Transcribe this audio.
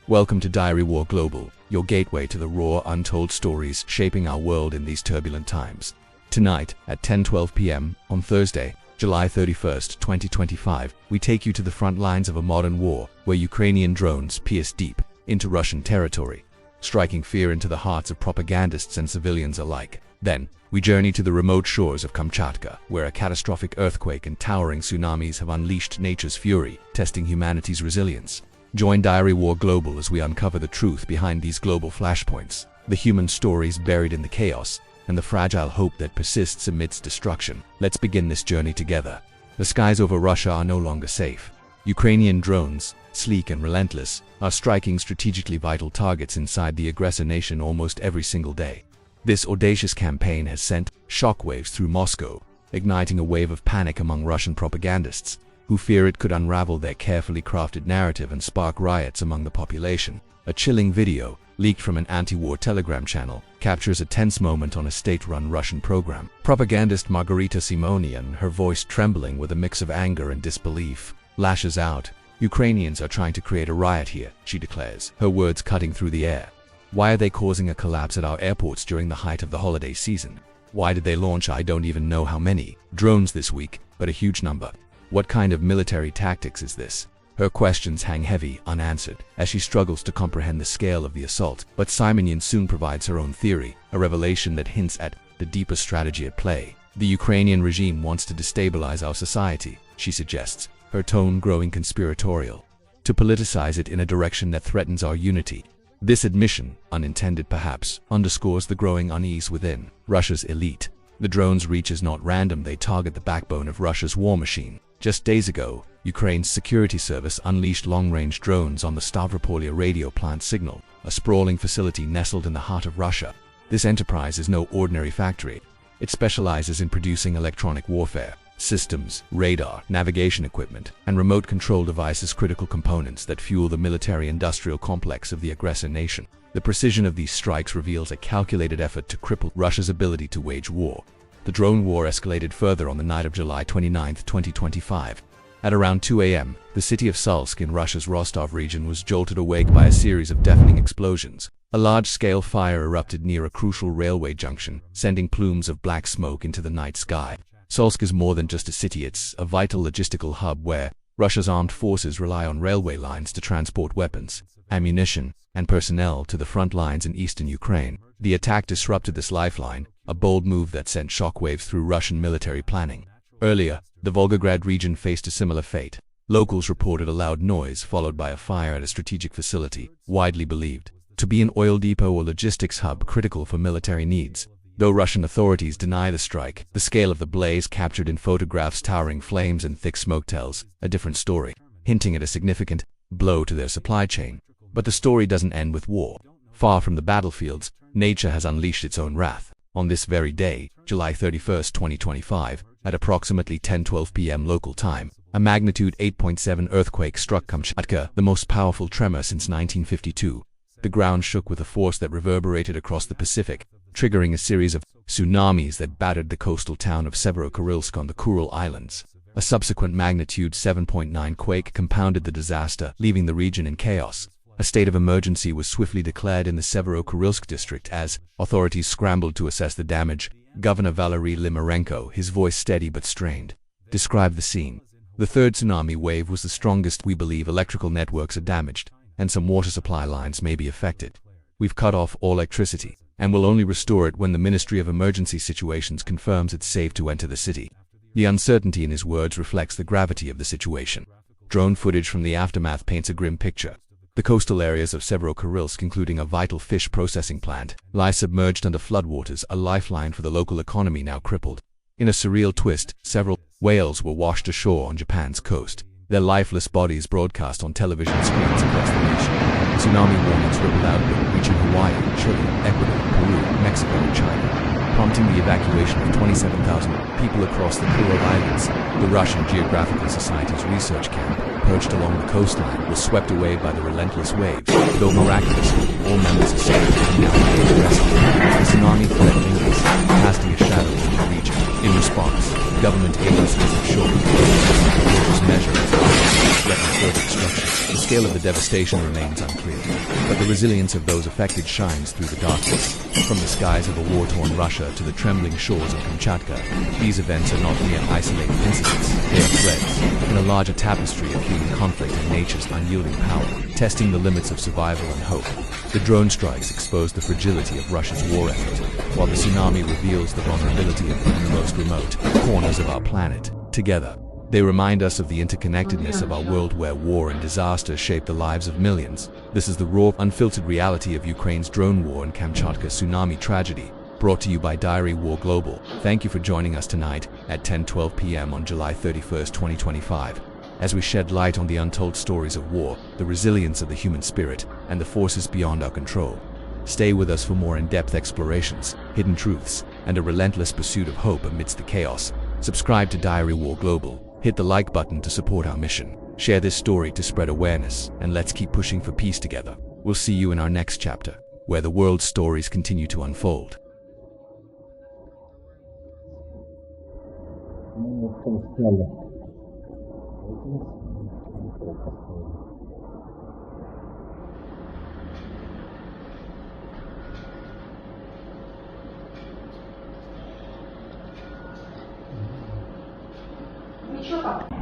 Welcome to Diary War Global, your gateway to the raw, untold stories shaping our world in these turbulent times. Tonight, at 10:12 p.m. on Thursday, July 31st, 2025, we take you to the front lines of a modern war where Ukrainian drones pierce deep into Russian territory, striking fear into the hearts of propagandists and civilians alike. Then, we journey to the remote shores of Kamchatka, where a catastrophic earthquake and towering tsunamis have unleashed nature's fury, testing humanity's resilience. Join Diary War Global as we uncover the truth behind these global flashpoints, the human stories buried in the chaos, and the fragile hope that persists amidst destruction. Let's begin this journey together. The skies over Russia are no longer safe. Ukrainian drones, sleek and relentless, are striking strategically vital targets inside the aggressor nation almost every single day. This audacious campaign has sent shockwaves through Moscow, igniting a wave of panic among Russian propagandists, who fear it could unravel their carefully crafted narrative and spark riots among the population. A chilling video, leaked from an anti-war Telegram channel, captures a tense moment on a state-run Russian program. Propagandist Margarita Simonyan, her voice trembling with a mix of anger and disbelief, lashes out. "Ukrainians are trying to create a riot here," she declares, her words cutting through the air. "Why are they causing a collapse at our airports during the height of the holiday season? Why did they launch I don't even know how many drones this week, but a huge number? What kind of military tactics is this?" Her questions hang heavy, unanswered, as she struggles to comprehend the scale of the assault. But Simonyan soon provides her own theory, a revelation that hints at the deeper strategy at play. "The Ukrainian regime wants to destabilize our society," she suggests, her tone growing conspiratorial, "to politicize it in a direction that threatens our unity." This admission, unintended perhaps, underscores the growing unease within Russia's elite. The drone's reach is not random, they target the backbone of Russia's war machine. Just days ago, Ukraine's security service unleashed long-range drones on the Stavropol Radio Plant Signal, a sprawling facility nestled in the heart of Russia. This enterprise is no ordinary factory. It specializes in producing electronic warfare systems, radar, navigation equipment, and remote control devices, critical components that fuel the military-industrial complex of the aggressor nation. The precision of these strikes reveals a calculated effort to cripple Russia's ability to wage war. The drone war escalated further on the night of July 29, 2025. At around 2 a.m., the city of Salsk in Russia's Rostov region was jolted awake by a series of deafening explosions. A large-scale fire erupted near a crucial railway junction, sending plumes of black smoke into the night sky. Salsk is more than just a city, it's a vital logistical hub where Russia's armed forces rely on railway lines to transport weapons, ammunition, and personnel to the front lines in eastern Ukraine. The attack disrupted this lifeline, a bold move that sent shockwaves through Russian military planning. Earlier, the Volgograd region faced a similar fate. Locals reported a loud noise followed by a fire at a strategic facility, widely believed to be an oil depot or logistics hub critical for military needs. Though Russian authorities deny the strike, the scale of the blaze captured in photographs, towering flames and thick smoke, tells a different story, hinting at a significant blow to their supply chain. But the story doesn't end with war. Far from the battlefields, nature has unleashed its own wrath. On this very day, July 31st, 2025, at approximately 10:12 p.m. local time, a magnitude 8.7 earthquake struck Kamchatka, the most powerful tremor since 1952. The ground shook with a force that reverberated across the Pacific, triggering a series of tsunamis that battered the coastal town of Severo-Kurilsk on the Kuril Islands. A subsequent magnitude 7.9 quake compounded the disaster, leaving the region in chaos. A state of emergency was swiftly declared in the Severo-Kurilsk district as authorities scrambled to assess the damage. Governor Valery Limarenko, his voice steady but strained, described the scene. "The third tsunami wave was the strongest. We believe electrical networks are damaged, and some water supply lines may be affected. We've cut off all electricity, and will only restore it when the Ministry of Emergency Situations confirms it's safe to enter the city." The uncertainty in his words reflects the gravity of the situation. Drone footage from the aftermath paints a grim picture. The coastal areas of Severo-Kurilsk, including a vital fish processing plant, lie submerged under floodwaters, a lifeline for the local economy now crippled. In a surreal twist, several whales were washed ashore on Japan's coast, their lifeless bodies broadcast on television screens across the nation. Tsunami warnings rippled outward, reaching Hawaii, Chile, Ecuador, Peru, Mexico, and China, prompting the evacuation of 27,000 people across the Kuril Islands. The Russian Geographical Society's research camp, perched along the coastline, was swept away by the relentless waves. Though miraculously, all members escaped and now made the rescue. The tsunami threat lingers, casting a shadow over the region. In response, government agencies have shortened cautious measures to threaten further destruction. The scale of the devastation remains unclear, but the resilience of those affected shines through the darkness. From the skies of a war-torn Russia to the trembling shores of Kamchatka, these events are not mere isolated incidents. They are threads in a larger tapestry of human conflict and nature's unyielding power, testing the limits of survival and hope. The drone strikes expose the fragility of Russia's war effort, while the tsunami reveals the vulnerability of even the most remote corners of our planet. Together, they remind us of the interconnectedness of our world, where war and disaster shape the lives of millions. This is the raw, unfiltered reality of Ukraine's drone war and Kamchatka tsunami tragedy, brought to you by Diary War Global. Thank you for joining us tonight at 10:12 p.m. on July 31st, 2025, as we shed light on the untold stories of war, the resilience of the human spirit, and the forces beyond our control. Stay with us for more in-depth explorations, hidden truths, and a relentless pursuit of hope amidst the chaos. Subscribe to Diary War Global. Hit the like button to support our mission. Share this story to spread awareness, and let's keep pushing for peace together. We'll see you in our next chapter, where the world's stories continue to unfold. Ничего.